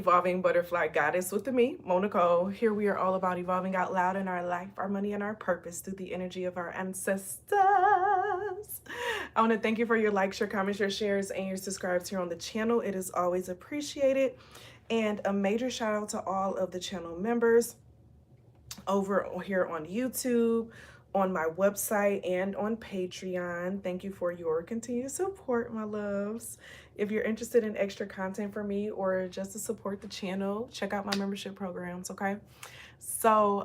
Evolving Butterfly Goddess with me, Moe Nicole. Here we are all about evolving out loud in our life, our money, and our purpose through the energy of our ancestors. I want to thank you for your likes, your comments, your shares, and your subscribes here on the channel. It is always appreciated. And a major shout out to all of the channel members over here on YouTube, on my website, and on Patreon. Thank you for your continued support, my loves. If you're interested in extra content from me or just to support the channel, check out my membership programs, okay? So,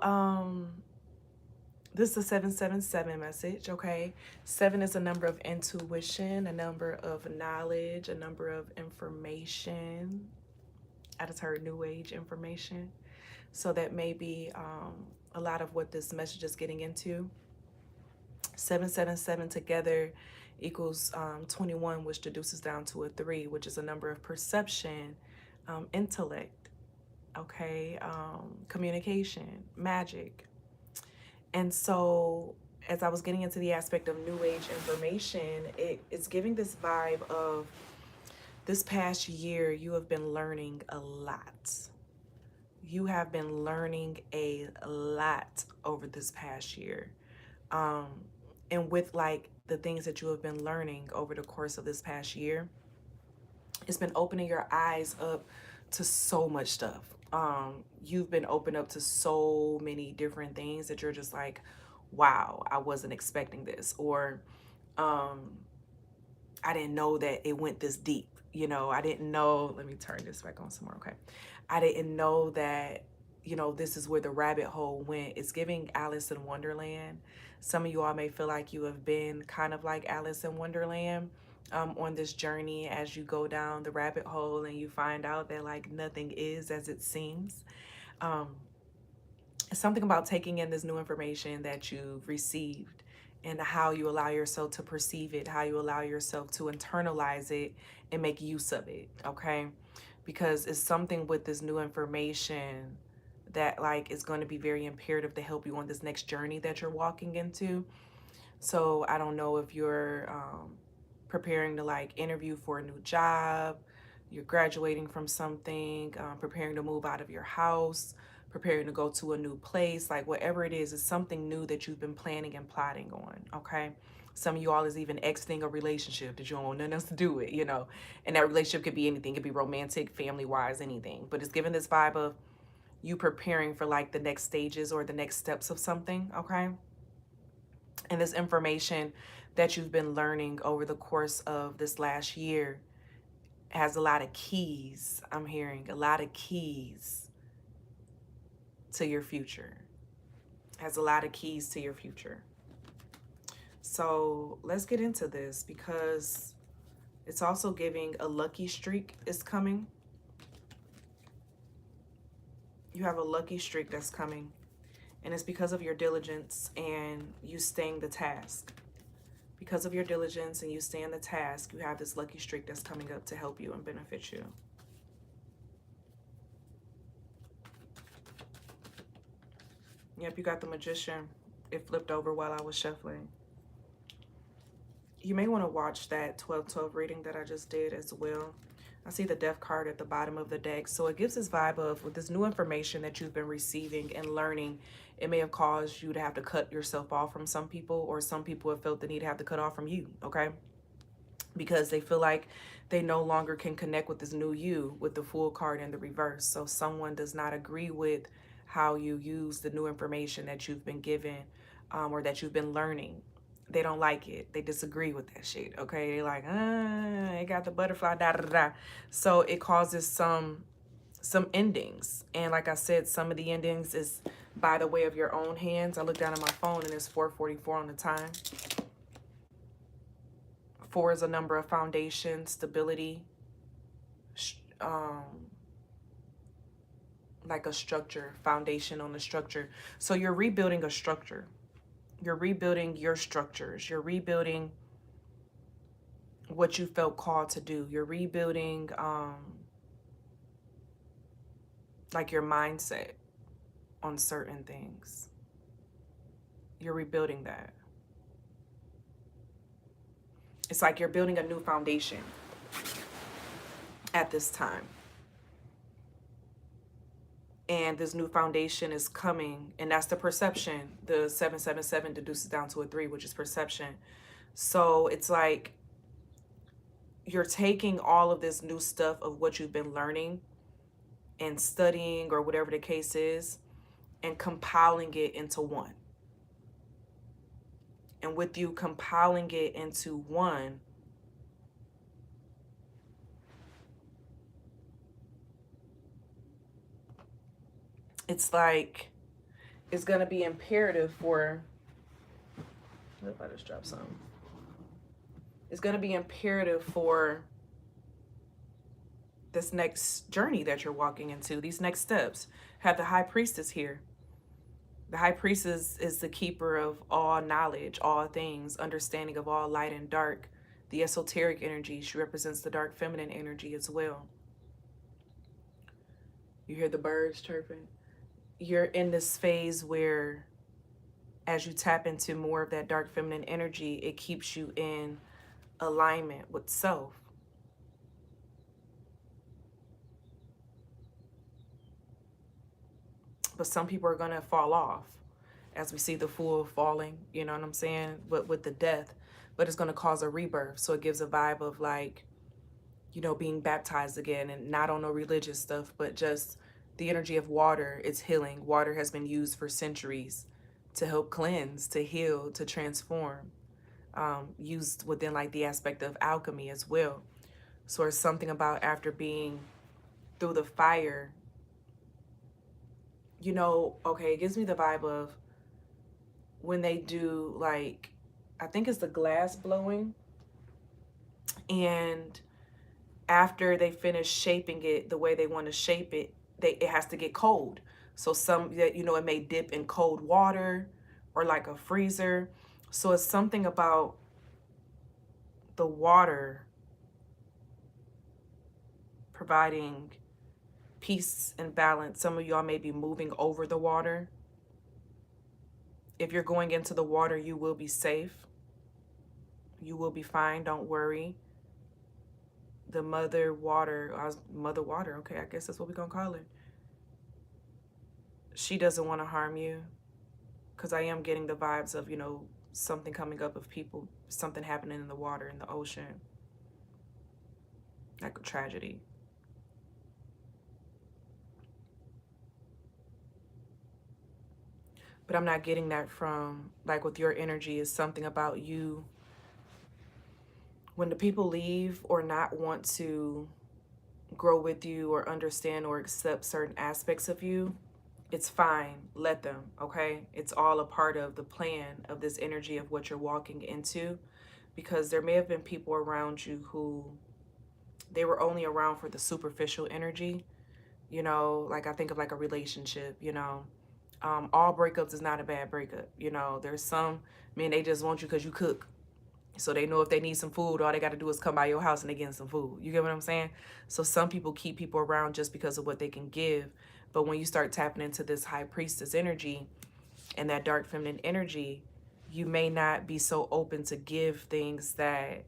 this is a 777 message, okay? 7 is a number of intuition, a number of knowledge, a number of information. I just heard new age information. So that may be a lot of what this message is getting into. 777 together equals 21, which deduces down to a 3, which is a number of perception, intellect, okay, communication, magic. And so as I was getting into the aspect of new age information, it's giving this vibe of this past year, you have been learning a lot. You have been learning a lot over this past year. And with like the things that you have been learning over the course of this past year, it's been opening your eyes up to so much stuff. You've been opened up to so many different things that you're just like, wow, I wasn't expecting this. Or I didn't know that it went this deep. You know, I didn't know, let me turn this back on some more, okay? I didn't know that, you know, this is where the rabbit hole went. It's giving Alice in Wonderland. Some of you all may feel like you have been kind of like Alice in Wonderland on this journey as you go down the rabbit hole and you find out that like nothing is as it seems. It's something about taking in this new information that you've received and how you allow yourself to perceive it, how you allow yourself to internalize it and make use of it, okay? Because it's something with this new information that like is going to be very imperative to help you on this next journey that you're walking into. So I don't know if you're preparing to like interview for a new job, you're graduating from something, preparing to move out of your house, preparing to go to a new place, like whatever it is, it's something new that you've been planning and plotting on, okay? Some of you all is even exiting a relationship that you don't want nothing else to do with, you know? And that relationship could be anything. It could be romantic, family-wise, anything. But it's given this vibe of you preparing for like the next stages or the next steps of something, okay? And this information that you've been learning over the course of this last year has a lot of keys. I'm hearing a lot of keys to your future. Has a lot of keys to your future. So let's get into this because it's also giving a lucky streak is coming. You have a lucky streak that's coming. And it's because of your diligence and you staying the task. Because of your diligence and you stay in the task, you have this lucky streak that's coming up to help you and benefit you. Yep, you got the Magician. It flipped over while I was shuffling. You may want to watch that 12-12 reading that I just did as well. I see the Death card at the bottom of the deck. So it gives this vibe of with this new information that you've been receiving and learning, it may have caused you to have to cut yourself off from some people, or some people have felt the need to have to cut off from you, okay? Because they feel like they no longer can connect with this new you with the Fool card in the reverse. So someone does not agree with how you use the new information that you've been given or that you've been learning. They don't like it. They disagree with that shit, okay? They're like, it got the butterfly, da da da. So it causes some endings. And like I said, some of the endings is by the way of your own hands. I look down at my phone and it's 4:44 on the time. 4 is a number of foundation, stability, like a structure, foundation on the structure. So you're rebuilding a structure. You're rebuilding your structures. You're rebuilding what you felt called to do. You're rebuilding like your mindset on certain things. You're rebuilding that. It's like you're building a new foundation at this time. and this new foundation is coming, and that's the perception. The 777 deduces down to a 3, which is perception. So it's like you're taking all of this new stuff of what you've been learning and studying or whatever the case is, and compiling it into one. And with you compiling it into one, it's like it's going to be imperative for, what if I just drop something? It's going to be imperative for this next journey that you're walking into, these next steps. Have the high priestess here. The high priestess is the keeper of all knowledge, all things, understanding of all light and dark, the esoteric energy. She represents the dark feminine energy as well. You hear the birds chirping. You're in this phase where as you tap into more of that dark feminine energy, it keeps you in alignment with self. But some people are going to fall off as we see the Fool falling, you know what I'm saying, but with the death. But it's going to cause a rebirth. So it gives a vibe of like, you know, being baptized again, and not on no religious stuff, but just the energy of water. It's healing. Water has been used for centuries to help cleanse, to heal, to transform, used within like the aspect of alchemy as well. So it's something about after being through the fire, you know, okay, it gives me the vibe of when they do like, I think it's the glass blowing, and after they finish shaping it the way they want to shape it, it has to get cold. So some that, you know, it may dip in cold water or like a freezer. So it's something about the water providing peace and balance. Some of y'all may be moving over the water. If you're going into the water, you will be safe. You will be fine. Don't worry. The mother water, okay, I guess that's what we're going to call her. She doesn't want to harm you, because I am getting the vibes of, you know, something coming up of people, something happening in the water, in the ocean, like a tragedy. But I'm not getting that from, like with your energy, is something about you. When the people leave or not want to grow with you or understand or accept certain aspects of you, it's fine. Let them, okay? It's all a part of the plan of this energy of what you're walking into, because there may have been people around you who they were only around for the superficial energy, you know, like I think of like a relationship, you know. All breakups is not a bad breakup, you know. There's some men, they just want you because you cook. So they know if they need some food, all they got to do is come by your house and they get some food. You get what I'm saying? So some people keep people around just because of what they can give. But when you start tapping into this high priestess energy and that dark feminine energy, you may not be so open to give things that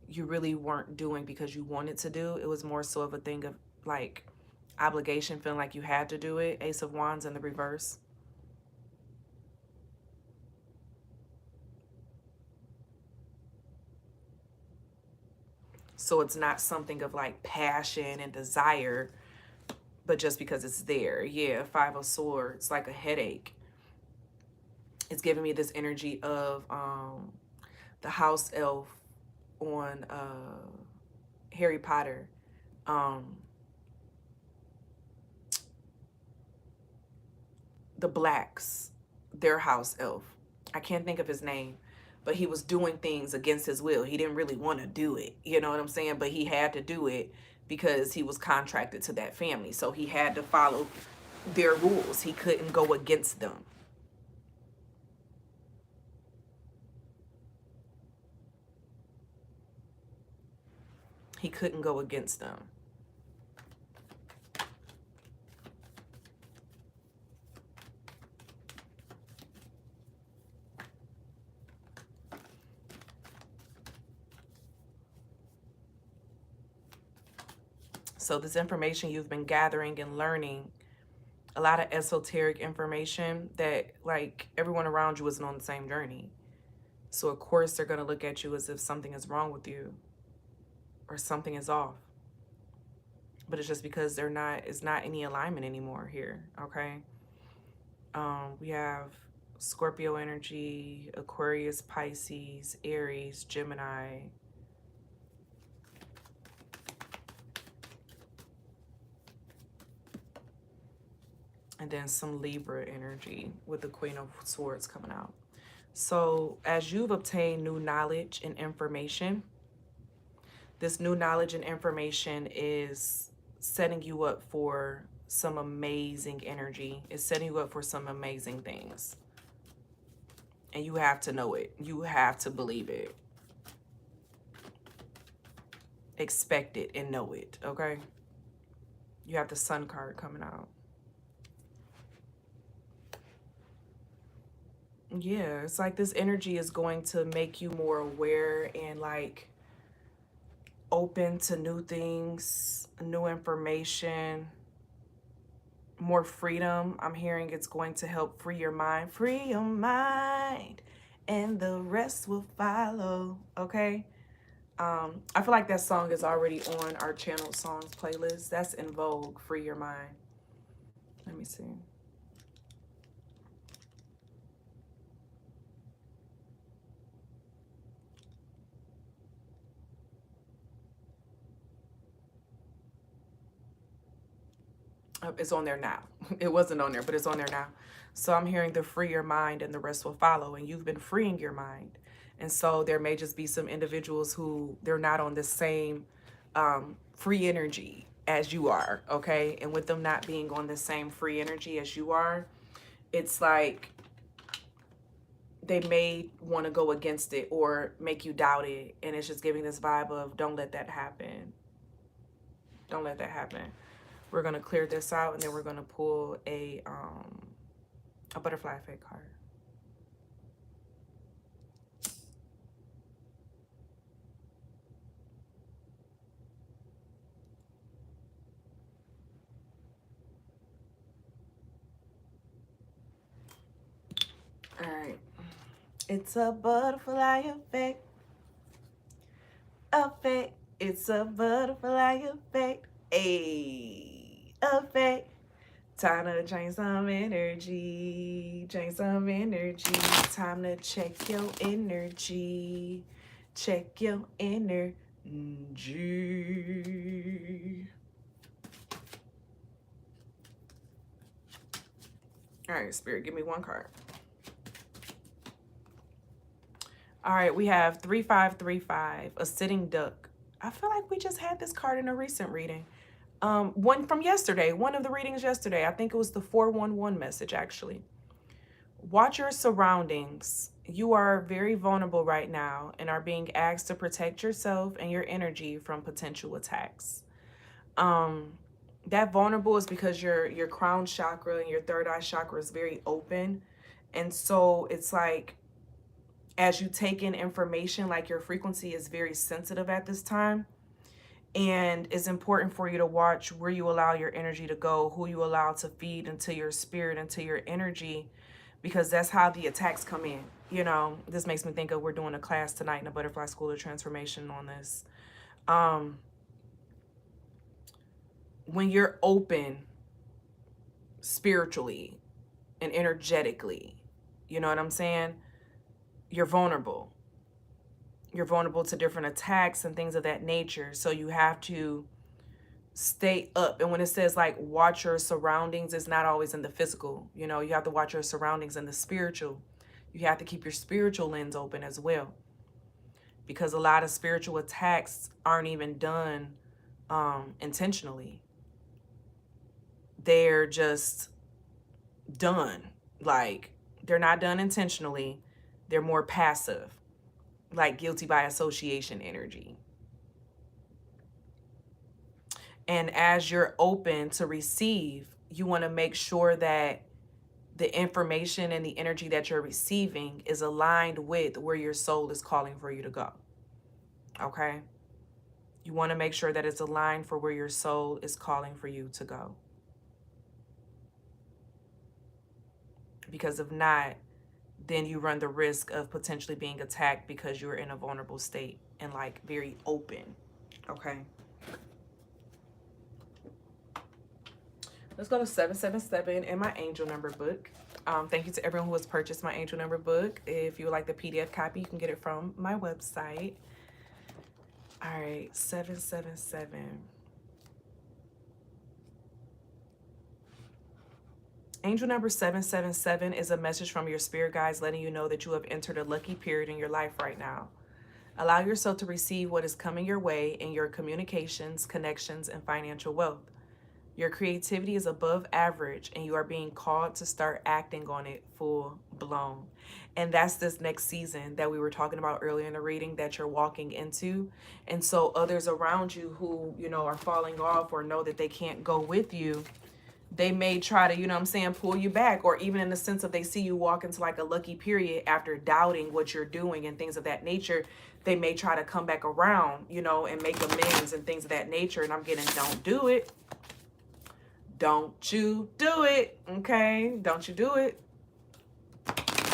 you really weren't doing because you wanted to do. It was more so of a thing of like obligation, feeling like you had to do it. Ace of Wands in the reverse. So it's not something of like passion and desire, but just because it's there. Yeah, Five of Swords, like a headache. It's giving me this energy of the house elf on Harry Potter. The Blacks, their house elf. I can't think of his name, but he was doing things against his will. He didn't really want to do it, you know what I'm saying? But he had to do it because he was contracted to that family. So he had to follow their rules. He couldn't go against them. He couldn't go against them. So this information you've been gathering and learning a lot of esoteric information that like everyone around you isn't on the same journey. So of course they're going to look at you as if something is wrong with you or something is off. But it's just because it's not any alignment anymore here, okay? We have Scorpio energy, Aquarius, Pisces, Aries, Gemini. And then some Libra energy with the Queen of Swords coming out. So as you've obtained new knowledge and information, this new knowledge and information is setting you up for some amazing energy. It's setting you up for some amazing things. And you have to know it. You have to believe it. Expect it and know it, okay? You have the Sun card coming out. Yeah, it's like this energy is going to make you more aware and like open to new things, new information, more freedom. I'm hearing it's going to help free your mind. Free your mind and the rest will follow, okay? I feel like that song is already on our channel songs playlist. That's in vogue, Free Your Mind. Let me see. It's on there now. It wasn't on there, but it's on there now. So I'm hearing the free your mind and the rest will follow. And you've been freeing your mind. And so there may just be some individuals who they're not on the same free energy as you are, okay? And with them not being on the same free energy as you are, it's like they may want to go against it or make you doubt it. And it's just giving this vibe of don't let that happen. Don't let that happen. We're going to clear this out and then we're going to pull a butterfly effect card. All right. It's a butterfly effect. Effect. It's a butterfly effect. A effect. Time to change some energy. Change some energy. Time to check your energy. Check your energy. All right, Spirit, give me one card. All right, we have 3535, a sitting duck. I feel like we just had this card in a recent reading. One from yesterday, one of the readings yesterday. I think it was the 411 message, actually. Watch your surroundings. You are very vulnerable right now and are being asked to protect yourself and your energy from potential attacks. That vulnerable is because your crown chakra and your third eye chakra is very open. And so it's like, as you take in information, like your frequency is very sensitive at this time. And it's important for you to watch where you allow your energy to go, who you allow to feed into your spirit, into your energy, because that's how the attacks come in. You know, this makes me think of, we're doing a class tonight in the Butterfly School of Transformation on this. When you're open spiritually and energetically, you know what I'm saying? You're vulnerable. You're vulnerable to different attacks and things of that nature. So you have to stay up. And when it says like watch your surroundings, it's not always in the physical. You know, you have to watch your surroundings in the spiritual. You have to keep your spiritual lens open as well. Because a lot of spiritual attacks aren't even done intentionally. They're just done. Like, they're not done intentionally. They're more passive. Like guilty by association energy. And as you're open to receive, you want to make sure that the information and the energy that you're receiving is aligned with where your soul is calling for you to go. Okay? You want to make sure that it's aligned for where your soul is calling for you to go. because if not, then you run the risk of potentially being attacked because you're in a vulnerable state and like very open. Okay. Let's go to 777 in my angel number book. Thank you to everyone who has purchased my angel number book. If you would like the PDF copy, you can get it from my website. All right, 777. Angel number 777 is a message from your spirit guides letting you know that you have entered a lucky period in your life right now. Allow yourself to receive what is coming your way in your communications, connections, and financial wealth. Your creativity is above average and you are being called to start acting on it full blown. And that's this next season that we were talking about earlier in the reading that you're walking into. And so others around you who, you know, are falling off or know that they can't go with you, they may try to, you know what I'm saying, pull you back, or even in the sense of they see you walk into like a lucky period after doubting what you're doing and things of that nature. They may try to come back around, you know, and make amends and things of that nature. And I'm getting, don't do it. Don't you do it, okay? Don't you do it.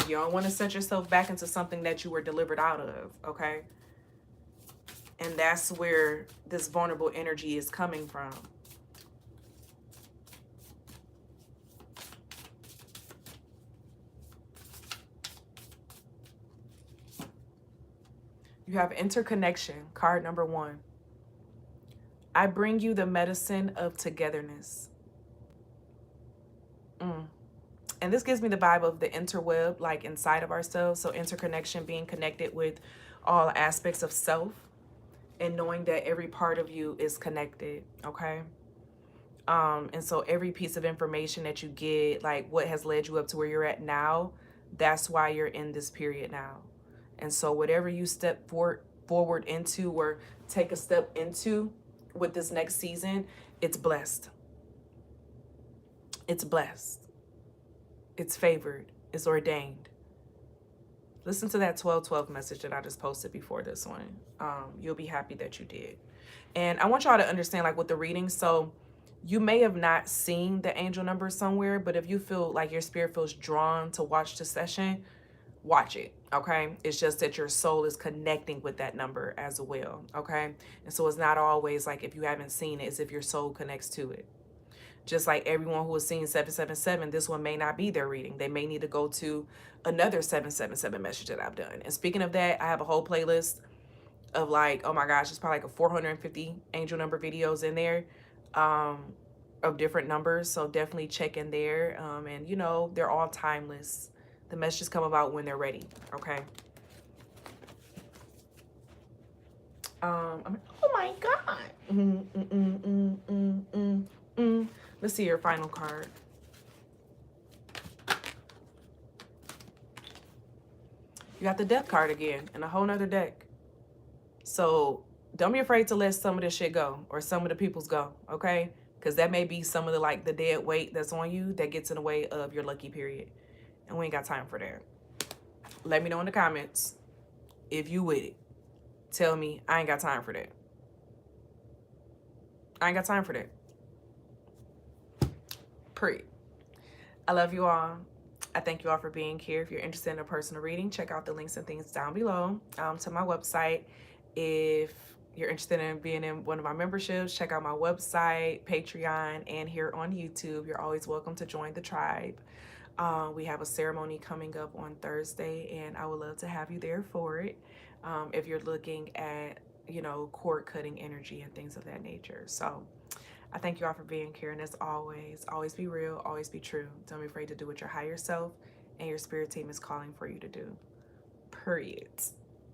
You don't want to set yourself back into something that you were delivered out of, okay? And that's where this vulnerable energy is coming from. You have interconnection, card number 1. I bring you the medicine of togetherness. And this gives me the vibe of the interweb, like inside of ourselves. So interconnection, being connected with all aspects of self and knowing that every part of you is connected, okay? And so every piece of information that you get, like what has led you up to where you're at now, that's why you're in this period now. And so whatever you step forward into or take a step into with this next season, it's blessed. It's blessed. It's favored. It's ordained. Listen to that 12-12 message that I just posted before this one. You'll be happy that you did. And I want y'all to understand, like with the reading, so you may have not seen the angel number somewhere, but if you feel like your spirit feels drawn to watch the session, watch it, okay? It's just that your soul is connecting with that number as well, okay? And so it's not always like if you haven't seen it, it's if your soul connects to it. Just like everyone who has seen 777, this one may not be their reading. They may need to go to another 777 message that I've done. And speaking of that, I have a whole playlist of like, oh my gosh, it's probably like a 450 angel number videos in there of different numbers. So definitely check in there. And you know, they're all timeless. The messages come about when they're ready, okay? Oh my God. Let's see your final card. You got the Death card again in a whole nother deck. So don't be afraid to let some of this shit go or some of the people's go, okay? Because that may be some of the like the dead weight that's on you that gets in the way of your lucky period. And we ain't got time for that. Let me know in the comments if you with it. Tell me I ain't got time for that. I ain't got time for that. Period. I love you all. I thank you all for being here. If you're interested in a personal reading, check out the links and things down below to my website. If you're interested in being in one of my memberships, check out my website, Patreon, and here on YouTube. You're always welcome to join the tribe. We have a ceremony coming up on Thursday, and I would love to have you there for it. If you're looking at, you know, cord cutting energy and things of that nature. So I thank you all for being here. And as always be real, always be true. Don't be afraid to do what your higher self and your spirit team is calling for you to do. Period.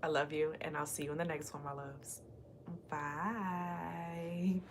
I love you, and I'll see you in the next one, my loves. Bye.